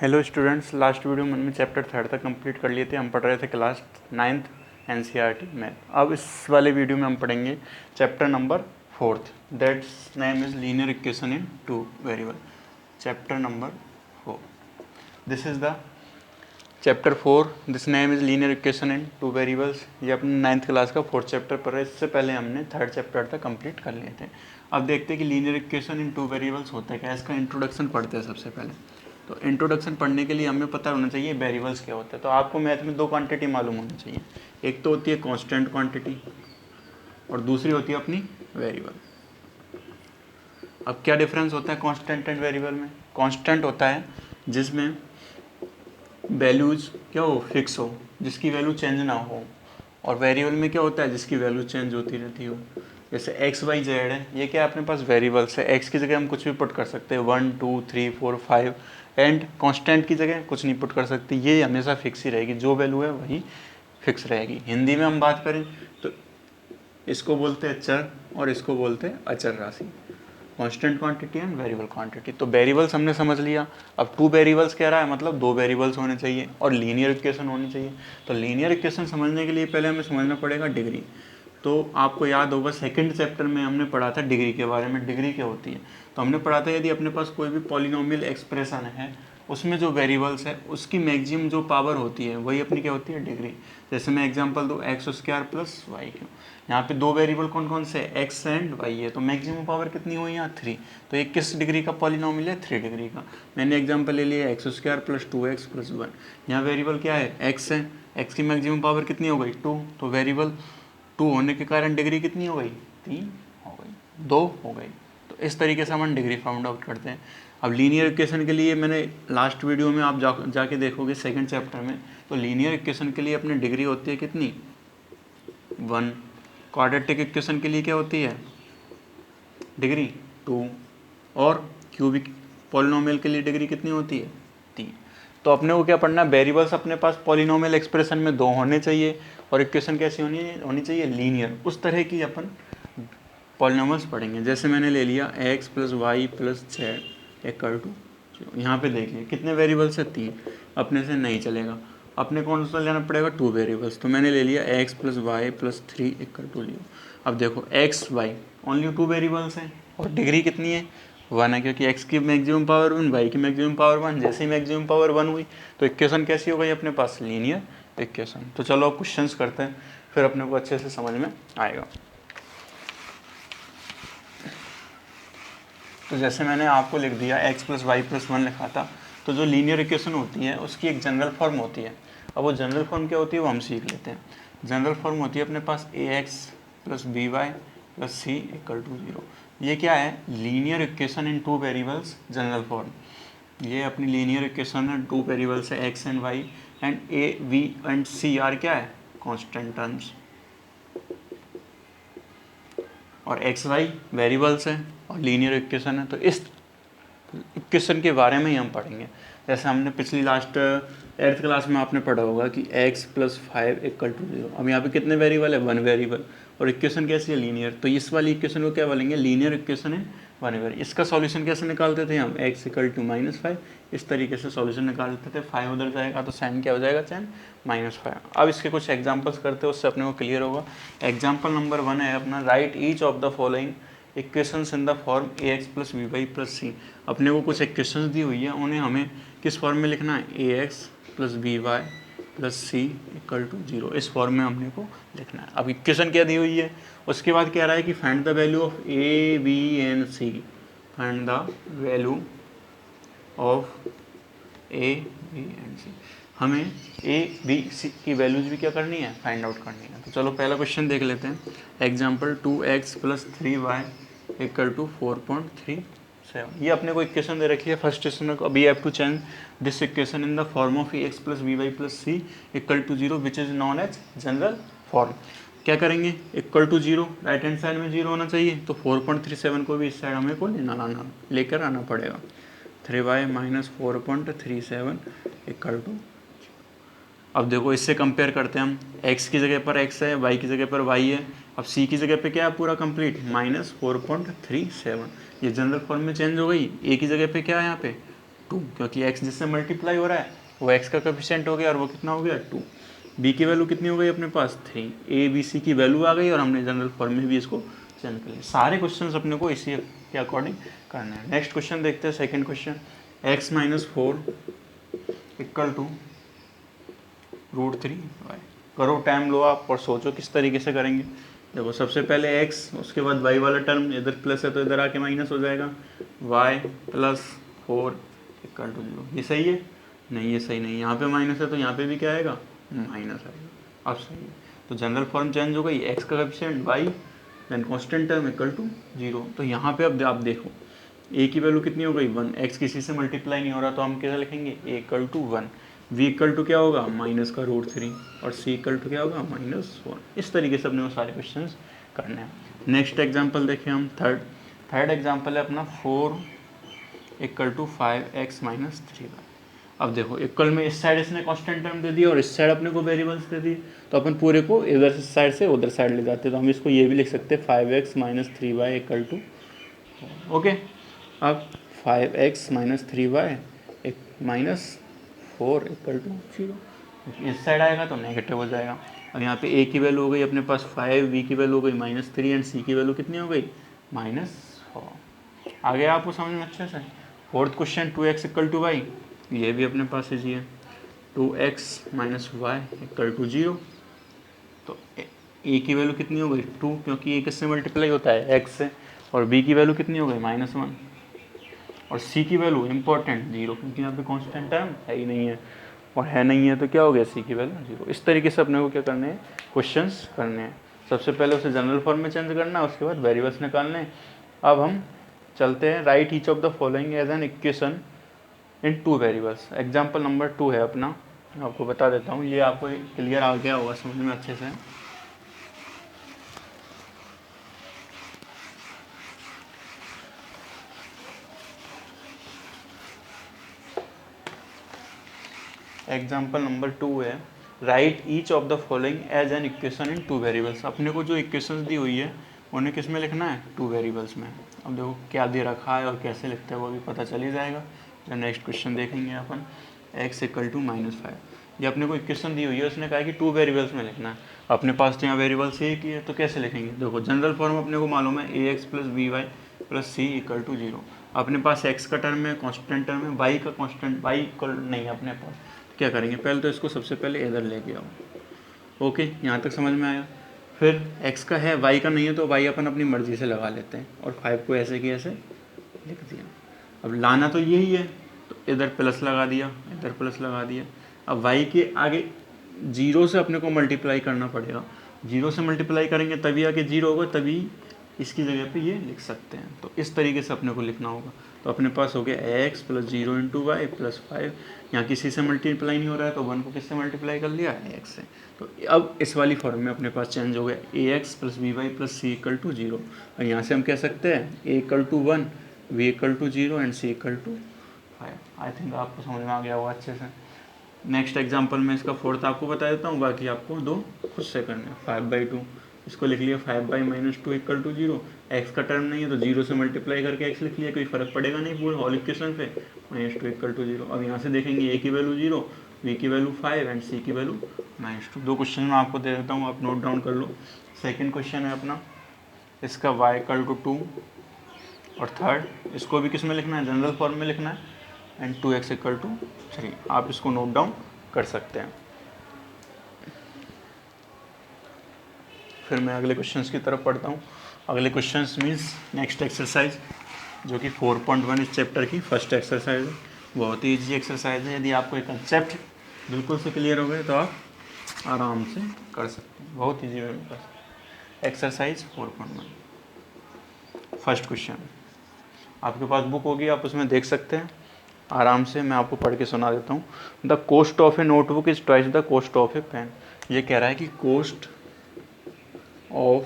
Hello students, last video में हमने chapter 3 तक कंप्लीट कर लिए थे। हम पढ़ रहे थे क्लास 9th एनसीईआरटी मैथ। अब इस वाले वीडियो में हम पढ़ेंगे chapter number 4th, that's name is linear equation in two variable. Chapter number 4, this is the chapter 4, this name is linear equation in two variables. ये अपने 9th क्लास का 4th chapter पर है। इससे पहले हमने 3rd चैप्टर तक complete कर लिए थे। अब देखते हैं कि linear equation in two variables होता है क्या। इसका इंट्रोडक्शन पढ़ते हैं सबसे पहले। तो इंट्रोडक्शन पढ़ने के लिए हमें पता होना चाहिए वेरिएबल्स क्या होता है। तो आपको मैथ में दो क्वांटिटी मालूम होनी चाहिए, एक तो होती है कांस्टेंट क्वांटिटी और दूसरी होती है अपनी वेरिएबल। अब क्या डिफरेंस होता है कांस्टेंट एंड वेरिएबल में? कांस्टेंट होता है जिसमें वैल्यूज क्या हो, फिक्स हो, जिसकी वैल्यू चेंज ना हो। और वेरिएबल में क्या होता है, जिसकी वैल्यू चेंज होती रहती हो। जैसे एक्स वाई जेड है, ये क्या है अपने पास वेरिएबल्स है। एक्स की जगह हम कुछ भी पुट कर सकते हैं, 1 2 3 4 5, एंड कांस्टेंट की जगह कुछ नहीं पुट कर सकते। ये हमेशा फिक्स ही रहेगी, जो वैल्यू है वही फिक्स रहेगी। हिंदी में हम बात करें तो इसको बोलते हैं चर और इसको बोलते हैं अचर राशि। Constant quantity and variable quantity. तो वेरिएबल्स हमने समझ लिया। अब टू वेरिएबल्स कह रहा है, मतलब दो वेरिएबल्स होने चाहिए और लीनियर इक्वेशन होनी चाहिए। तो लीनियर इक्वेशन समझने के लिए पहले हमें समझना पड़ेगा डिग्री। तो आपको याद होगा सेकंड चैप्टर में हमने पढ़ा था डिग्री के बारे में। डिग्री क्या होती है? तो हमने पढ़ा था यदि अपने पास कोई भी पॉलिनोमियल एक्सप्रेशन है, उसमें जो वेरिएबल्स है उसकी मैक्सिमम जो पावर होती है वही अपनी क्या होती है, डिग्री। जैसे मैं एग्जांपल दूँ, x square plus y cube. यहाँ पे दो वेरिएबल कौन कौन से, एक्स एंड वाई है, तो मैक्सिमम पावर कितनी हुई यहाँ 3। तो ये किस डिग्री का पॉलिनोमियल है, 3 डिग्री का। मैंने एग्जांपल ले लिया x square plus 2x plus 1। यहाँ वेरिएबल क्या है, एक्स है, एक्स की मैक्सिमम पावर कितनी हो गई 2। तो वेरिएबल 2 होने के कारण डिग्री कितनी हो गई, 3 हो गई, 2 हो गई। तो इस तरीके से हम डिग्री फाउंड आउट करते हैं। अब लीनियर इक्वेशन के लिए मैंने लास्ट वीडियो में आप जाके देखोगे सेकंड चैप्टर में, तो लीनियर इक्वेशन के लिए अपनी डिग्री होती है कितनी, 1। क्वाड्रेटिक इक्वेशन के लिए क्या होती है, डिग्री 2। और क्यूबिक पॉलिनोमियल के लिए डिग्री कितनी होती है, 3। तो अपने को क्या पढ़ना है, वेरिएबल्स अपने पास पॉलिनोमियल एक्सप्रेशन में 2 होने चाहिए और इक्वेशन कैसी होनी चाहिए, लीनियर। उस तरह की अपन पॉलिनोमियल्स पढ़ेंगे। जैसे मैंने ले लिया x plus y plus z equal to, यहाँ पे देखिए कितने वेरिएबल्स है, 3। अपने से नहीं चलेगा, अपने कौन सा लेना पड़ेगा, 2 वेरिएबल्स। तो मैंने ले लिया x plus y plus 3 equal to लियो। अब देखो एक्स वाई ओनली 2 वेरिएबल्स हैं और डिग्री कितनी है, 1 है, क्योंकि एक्स की मैक्सिमम पावर 1, वाई की मैक्सिमम पावर 1। जैसे ही मैक्सिमम पावर 1 हुई तो इक्वेशन कैसी हो गई अपने पास, लीनियर इक्वेशन। तो चलो अब क्वेश्चंस करते हैं, फिर अपने को अच्छे से समझ में आएगा। तो जैसे मैंने आपको लिख दिया एक्स प्लस वाई प्लस 1 लिखा था, तो जो लीनियर इक्वेशन होती है उसकी एक जनरल फॉर्म होती है। अब वो जनरल फॉर्म क्या होती है वो हम सीख लेते हैं। जनरल फॉर्म होती है अपने पास a x plus b y plus c equal to 0। ये क्या है, linear equation in two variables general form. ये अपनी लीनियर इक्वेशन है, 2 वेरिएबल्स है x and y, and a b and c are क्या है, कॉन्स्टेंट टर्म्स। और एक्स वाई वेरिएबल्स है और लीनियर इक्वेशन है। तो इस इक्वेशन के बारे में ही हम पढ़ेंगे। जैसे हमने पिछली लास्ट 8th क्लास में आपने पढ़ा होगा कि x प्लस 5 इक्वल टू 0। अब यहाँ पे कितने वेरिएबल है, 1 वेरिएबल, और इक्वेशन कैसी है, लीनियर। तो इस वाली इक्वेशन को क्या बोलेंगे, लीनियर इक्वेशन है 1 वेरिएबल। इसका सॉल्यूशन कैसे निकालते थे हम, x इक्वल टू -5, इस तरीके से सॉल्यूशन निकालते थे। 5 उधर जाएगा तो साइन क्या हो जाएगा, चैन -5। अब इसके कुछ एग्जाम्पल्स करते हैं, उससे अपने को क्लियर होगा। एग्जाम्पल नंबर 1 है अपना, write each of the following equations in the form a x plus b y plus c. अपने को कुछ इक्वेशंस दी हुई है, उन्हें हमें किस फॉर्म में लिखना है, a x plus b y plus c equal to 0। इस फॉर्म में हमने को लिखना है। अब इक्वेशन क्या दी हुई है, उसके बाद कह रहा है कि find the value of a b and c. Find the value of a b and c. हमें ए बी सी की वैल्यूज भी क्या करनी है, फाइंड आउट करनी है। तो चलो पहला क्वेश्चन देख लेते हैं। Example 2x plus 3y equal to 4.37। ये अपने को इक्वेशन दे रखी है फर्स्ट क्वेश्चन को। अभी have to change this equation in the form of a x plus b y plus c equal to 0 which is known as general form. क्या करेंगे, equal to 0, right hand side में 0 होना चाहिए, तो 4.37 को भी इस साइड हमें को लेकर आना पड़ेगा। 3y minus 4.37 equal to. अब देखो इससे कंपेयर करते हैं हम, x की जगह पर x है, y की जगह पर y है। अब c की जगह पे क्या है, पूरा कंप्लीट -4.37। ये जनरल फॉर्म में चेंज हो गई। a की जगह पे क्या है यहाँ पे 2, क्योंकि x जिससे मल्टीप्लाई हो रहा है वो x का कोएफिशिएंट हो गया और वो कितना हो गया 2। b की वैल्यू कितनी हो गई अपने पास 3, a b c की वैल्यू आ गई और हमने जनरल फॉर्म में भी इसको चेंज कर लिया। सारे क्वेश्चंस अपने को इसी के अकॉर्डिंग करना है। नेक्स्ट क्वेश्चन देखते हैं, second question, x minus 4 equal to √3y। करो, टाइम लो आप और सोचो किस तरीके से करेंगे। देखो सबसे पहले x, उसके बाद y वाला टर्म, इधर प्लस है तो इधर आके माइनस हो जाएगा, y प्लस 4 इक्वल टू 0। ये सही है? नहीं, ये सही नहीं, यहाँ पे माइनस है तो यहाँ पे भी क्या आएगा, माइनस आएगा। अब सही है, तो जनरल फॉर्म चेंज हो गई, x का coefficient y then constant term equal to 0। तो यहाँ पे अब आप देखो a की वैल्यू कितनी हो गई 1, x किसी से मल्टीप्लाई नहीं हो रहा तो हम कैसे लिखेंगे, a equal to 1, v equal to क्या होगा माइनस का √3 और c इक्वल टू क्या होगा -1। इस तरीके से अपने वो सारे क्वेश्चन करने हैं। नेक्स्ट एग्जांपल देखें हम, थर्ड एग्जांपल है अपना 4 equal to 5x minus 3y। अब देखो इक्वल में इस साइड इसने कांस्टेंट टर्म दे दिया और इस साइड अपने को वेरिएबल्स दे दिए, तो अपन पूरे को इधर साइड से उधर साइड ले जाते, तो हम इसको ये भी लिख सकते हैं 5x minus 3y equal to, okay. अब 5x माइनस 3y एक माइनस 4 इक्वल टू 0, इस साइड आएगा तो नेगेटिव हो जाएगा। अब यहाँ पे a की वैल्यू हो गई अपने पास 5, v की वैल्यू हो गई -3 एंड c की वैल्यू कितनी हो गई -4। आ गया आपको समझ में अच्छे से। Fourth question 2x equal to y, ये भी अपने पास इजी है, 2x minus y equal to 0। तो a की वैल्यू कितनी हो गई 2, क्योंकि a किससे मल्टीप्लाई होता है x से, और b की वैल्यू कितनी हो गई -1, और c की वैल्यू इंपॉर्टेंट 0, क्योंकि यहाँ पे कांस्टेंट टर्म है ही नहीं है, और है नहीं है तो क्या हो गया c की वैल्यू 0। इस तरीके से अपने को क्या करने हैं, क्वेश्चंस करने हैं। सबसे पहले उसे जनरल फॉर्म में चेंज करना है, उसके बाद वेरिएबल्स निकालने हैं। अब हम चलते हैं, write each of the following as an equation in 2 variables. Example number 2 है अपना, आपको बता देता हूँ, ये आपको क्लियर आ गया होगा समझ में अच्छे से। एग्जाम्पल नंबर 2 है, write each of the following as an equation in 2 variables. अपने को जो इक्वेशंस दी हुई है उन्हें किस में लिखना है, 2 वेरिएबल्स में। अब देखो क्या दे रखा है और कैसे लिखते हैं वो भी पता चल ही जाएगा जब नेक्स्ट क्वेश्चन देखेंगे अपन। x इक्वल टू -5, ये अपने को इक्वेशन दी हुई है, उसने कहा कि 2 वेरिएबल्स में लिखना है। अपने पास तो यहाँ वेरिएबल्स एक ही है, तो कैसे लिखेंगे, देखो जनरल फॉर्म अपने को मालूम है ax plus by plus c equal to 0। अपने पास x का टर्म है, कॉन्स्टेंट टर्म है, y का कॉन्स्टेंट y इक्वल नहीं है अपने पास, क्या करेंगे, पहले तो इसको सबसे पहले इधर लेके आओ। ओके, यहाँ तक समझ में आया। फिर x का है, y का नहीं है, तो y अपन अपनी मर्जी से लगा लेते हैं, और 5 को ऐसे कि ऐसे लिख दिया। अब लाना तो यही है, तो इधर प्लस लगा दिया, इधर प्लस लगा दिया। अब y के आगे 0 से अपने को मल्टीप्लाई करना पड़ेगा, 0 से मल्टीप्लाई करेंगे तभी आगे 0 होगा, तभी इसकी जगह पे ये लिख सकते हैं। तो इस तरीके से अपने को लिखना होगा। तो अपने पास हो गया x plus 0 into y plus 5, यहाँ किसी से मल्टीप्लाई नहीं हो रहा है तो 1 को किससे मल्टीप्लाई कर लिया, x से। तो अब इस वाली फॉर्म में अपने पास चेंज हो गया ax plus b y plus c equal to 0। और यहाँ से हम कह सकते हैं a equal to 1, v equal to 0 and c equal to 5। I think आपको समझ में आ गया होगा अच्छे से। नेक्स्ट एग्जाम्पल में इसका फोर्थ आपको बता देता हूँ, बाकी आपको 2 खुद से करने हैं। 5/2 इसको लिख लिया, 5/-2 इक्वल टू 0। एक्स का टर्म नहीं है तो 0 से मल्टीप्लाई करके x लिख लिया, कोई फर्क पड़ेगा नहीं पूरे होल इक्वेशन पे, -2 इक्वल टू 0। अब यहाँ से देखेंगे a की वैल्यू 0, v की वैल्यू 5 एंड c की वैल्यू -2। 2 क्वेश्चन मैं आपको दे देता हूँ, आप नोट डाउन कर लो। सेकेंड क्वेश्चन है अपना, इसका y इक्वल टू 2, और थर्ड इसको भी किस में लिखना है, जनरल फॉर्म में लिखना है, एंड 2x इक्वल टू 3। आप इसको नोट डाउन कर सकते हैं। फिर मैं अगले क्वेश्चंस की तरफ पढ़ता हूँ। अगले क्वेश्चंस मीन्स नेक्स्ट एक्सरसाइज, जो कि 4.1 इस चैप्टर की फर्स्ट एक्सरसाइज है। बहुत ही ईजी एक्सरसाइज है, यदि आपको एक कंसेप्ट बिल्कुल से क्लियर हो गए तो आप आराम से कर सकते हैं, बहुत ईजी वे में कर सकते हैं। एक्सरसाइज 4.1 फर्स्ट क्वेश्चन, आपके पास बुक होगी, आप उसमें देख सकते हैं आराम से। मैं आपको पढ़ के सुना देता हूँ। The cost of a notebook is twice the cost of a pen. ये कह रहा है कि कॉस्ट ऑफ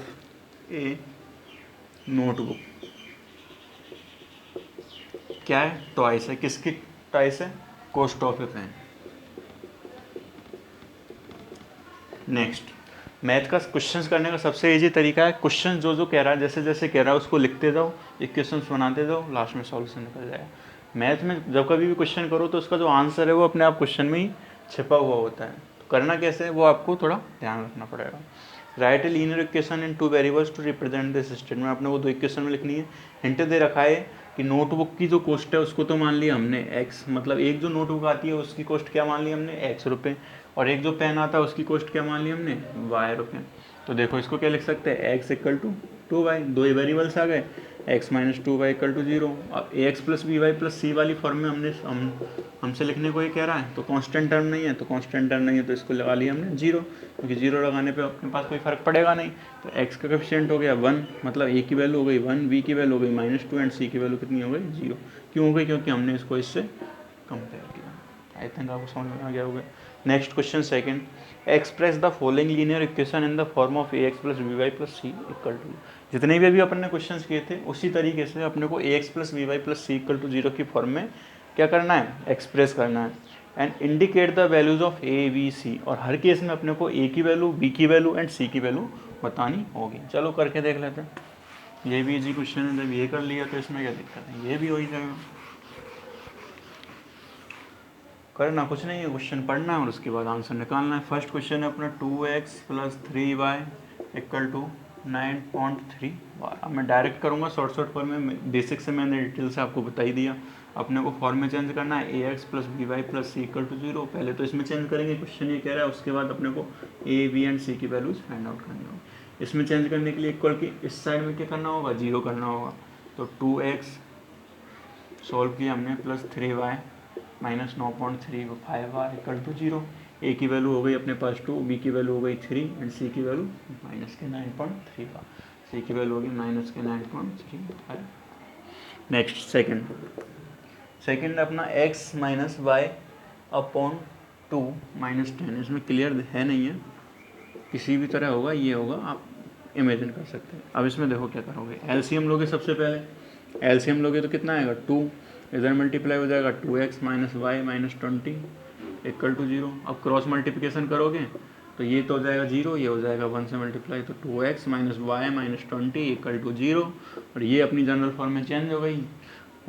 ए नोटबुक क्या है, ट्वाइस है। किसकी ट्वाइस है, cost of a pen. Next, math का क्वेश्चंस करने का सबसे इजी तरीका है, क्वेश्चन जो जो कह रहा है, जैसे जैसे कह रहा है उसको लिखते जाओ, इक्वेशंस बनाते जाओ, लास्ट में सॉल्यूशन निकल जाएगा। मैथ में जब कभी भी क्वेश्चन करो तो उसका जो आंसर है वो अपने आप क्वेश्चन में ही छिपा हुआ होता है। तो करना कैसे है वो आपको थोड़ा ध्यान रखना पड़ेगा। Write a linear equation in two variables to represent this statement, अपने को 2 इक्वेशन में लिखनी है। हिंट दे रखा है कि नोटबुक की जो कॉस्ट है उसको तो मान लिया हमने x, मतलब एक जो नोटबुक आती है उसकी कॉस्ट क्या मान ली हमने x रुपये, और एक जो पेन आता है उसकी कॉस्ट क्या मान ली हमने y रुपये। तो देखो इसको क्या लिख सकते हैं, x equal to 2y, 2 variables आ गए, x minus 2y equal to 0। अब ax plus b y plus c वाली फॉर्म में हमसे लिखने को ये कह रहा है, तो कांस्टेंट टर्म नहीं है, तो कांस्टेंट टर्म नहीं है तो इसको लगा लिया हमने 0, क्योंकि 0 लगाने पे अपने पास कोई फर्क पड़ेगा नहीं। तो x का कोएफिशिएंट हो गया 1, मतलब a की वैल्यू हो गई 1, b की वैल्यू हो गई -2 एंड c की वैल्यू कितनी हो गई 0। क्यों हो गई, क्योंकि हमने इसको इससे कंपेयर किया। आई थिंक आपको समझ में आ गया होगा। Next question second, express the following linear equation in the form of ax plus b y plus c equal to. जितने भी अभी अपन ने क्वेश्चंस किए थे उसी तरीके से अपने को ax plus b y plus c equal to 0 की फॉर्म में क्या करना है, एक्सप्रेस करना है। And indicate the values of a b c, और हर केस में अपने को a की वैल्यू, b की वैल्यू एंड c की वैल्यू बतानी होगी। चलो करके देख लेते हैं। ये भी इजी क्वेश्चन है, जब ये कर लिया तो इसमें क्या दिक्कत है, ये भी हो ही जाएगा। करना कुछ नहीं है, क्वेश्चन पढ़ना है और उसके बाद आंसर निकालना है। फर्स्ट क्वेश्चन है अपना 2x plus 3y equal to 9.3। अब मैं डायरेक्ट करूँगा शॉर्ट फॉर्म में, बेसिक से मैंने डिटेल से आपको बता ही दिया। अपने को फॉर्म में चेंज करना है ax plus b y plus c equal to 0। पहले तो इसमें चेंज करेंगे, क्वेश्चन ये कह रहा है, उसके बाद अपने को a b एंड c की वैल्यूज फाइंड आउट करनी होगी। इसमें चेंज करने के लिए इक्वल की इस साइड में क्या करना होगा, 0 करना होगा। तो 2x सॉल्व किया हमने plus 3y minus 9.35 equal to 0। A की वैल्यू हो गई अपने पास 2, बी की वैल्यू हो गई 3 एंड सी की वैल्यू माइनस के 9.35, सी की वैल्यू हो गई माइनस के 9.35। नेक्स्ट सेकंड अपना x minus y upon 2 minus 10, इसमें क्लियर है नहीं है, किसी भी तरह होगा, ये होगा, आप इमेजिन कर सकते हैं। अब इसमें देखो क्या करोगे, एलसीएम लोगे। सबसे पहले एलसीएम लोगे तो कितना आएगा, 2 इधर मल्टीप्लाई हो जाएगा 2x minus y minus 20 equal to 0। अब क्रॉस मल्टीप्लिकेशन करोगे तो ये तो हो जाएगा 0, ये हो जाएगा 1 से मल्टीप्लाई, तो 2x minus y minus 20 equal to 0। और ये अपनी जनरल फॉर्म में चेंज हो गई,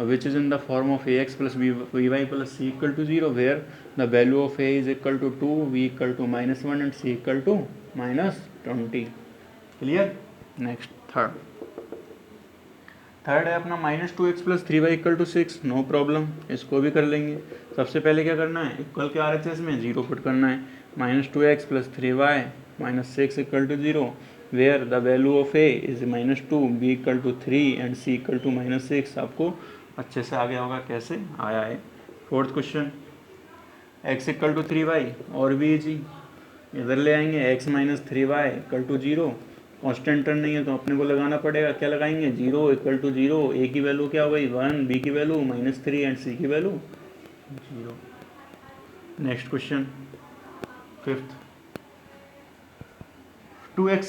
which is in the form of ax plus b y plus c equal to 0, where the value of a is equal to 2, v equal to -1 and c equal to -20। Clear. Next third है अपना -2x plus 3y equal to 6, no problem, इसको भी कर लेंगे। सबसे पहले क्या करना है, इक्वल के RHS में 0 पुट करना है। -2x plus 3y minus 6 equal to 0, where the value of a is -2, b equal to 3 and c equal to -6। आपको अच्छे से आ गया होगा कैसे आया है। Fourth question, x equal to 3y, और भी इजी, इधर ले आएंगे x minus 3y equal to 0। Constant term नहीं है तो अपने को लगाना पड़ेगा, क्या लगाएंगे, 0 इक्वल टू 0। a की वैल्यू क्या हो गई 1, b की वैल्यू -3 एंड c की value 0। Next question fifth, 2x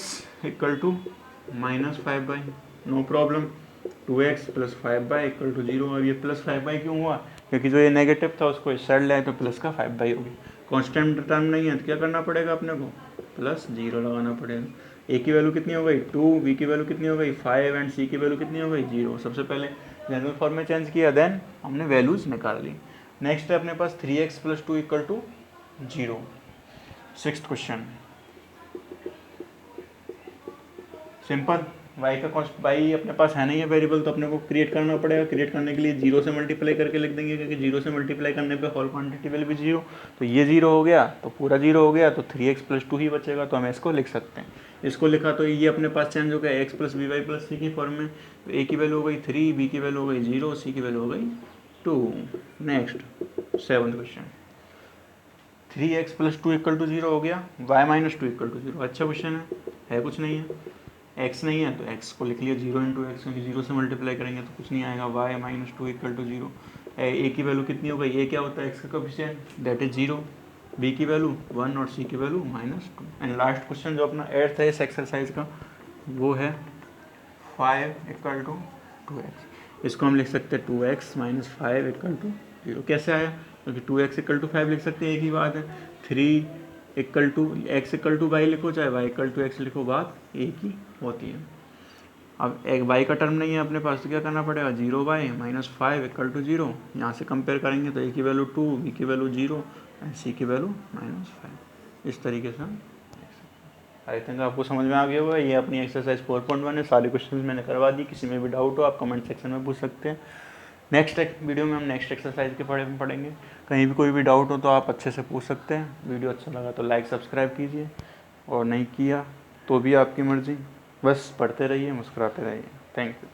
equal to -5y, no problem. 2x plus 5y equal to 0। अब ये प्लस 5y क्यों हुआ, क्योंकि जो ये नेगेटिव था उसको इस साइड लाए तो प्लस का 5y होगी। कांस्टेंट टर्म नहीं है तो क्या करना पड़ेगा अपने को, प्लस 0 लगाना पड़ेगा। a की वैल्यू कितनी हो गई 2, b की वैल्यू कितनी हो गई 5 एंड c की वैल्यू कितनी हो गई 0। सबसे पहले जनरल फॉर्म में चेंज किया, देन हमने वैल्यूज निकाल ली। नेक्स्ट है अपने पास 3x plus 2 equal to 0। Sixth question, simple, y का कॉस्ट y अपने पास है नहीं है वेरिएबल, तो अपने को क्रिएट करना पड़ेगा। क्रिएट करने के लिए 0 से मल्टीप्लाई करके लिख देंगे, क्योंकि 0 से मल्टीप्लाई करने पे होल क्वांटिटी विल भी 0। तो ये 0 हो गया तो पूरा 0 हो गया, तो 3x प्लस 2 ही बचेगा, तो हम इसको लिख सकते हैं। इसको लिखा तो ये अपने पास चेंज हो गया x plus b y plus c की फॉर्म में। तो a की वैल्यू हो गई 3, b की वैल्यू हो गई 0, c की वैल्यू हो गई 2। Next seventh question, 3x plus 2 equal to 0 हो गया, y माइनस 2 इक्वल टू 0। अच्छा क्वेश्चन है कुछ नहीं है, x नहीं है तो x को लिख लिया 0 इंटू एक्स, क्योंकि 0 से मल्टीप्लाई करेंगे तो कुछ नहीं आएगा। y minus 2 equal to 0। a की वैल्यू कितनी हो गई, a क्या होता है x का कोएफिशिएंट, दैट इज 0, b की वैल्यू 1 और c की वैल्यू -2। एंड लास्ट क्वेश्चन जो अपना 8th है इस एक्सरसाइज का, वो है 5 इक्वल टू 2x। इसको हम लिख सकते हैं 2x माइनस 5 इक्वल टू 0। कैसे आया, क्योंकि 2x इक्वल टू 5 लिख सकते हैं, एक ही बात है। 3 equal to x equal to y लिखो, चाहे y इक्वल टू x लिखो, बात एक ही होती है। अब एक y का टर्म नहीं है अपने पास तो क्या करना पड़ेगा, 0y माइनस 5 इक्वल टू 0। यहाँ से कंपेयर करेंगे तो a की वैल्यू 2, b की वैल्यू 0 एंड c की वैल्यू -5। इस तरीके से हम देख सकते हैं। आई थिंक आपको समझ में आ गया होगा। ये अपनी एक्सरसाइज 4.1 है। सारे क्वेश्चंस मैंने करवा दी। किसी में भी डाउट हो आप कमेंट सेक्शन में पूछ सकते हैं। नेक्स्ट वीडियो में हम नेक्स्ट एक्सरसाइज के बारे में पढ़ेंगे। कहीं भी कोई भी डाउट हो तो आप अच्छे से पूछ सकते हैं। वीडियो अच्छा लगा तो लाइक सब्सक्राइब कीजिए, और नहीं किया तो भी आपकी मर्ज़ी। बस पढ़ते रहिए, मुस्कुराते रहिए। Thank you.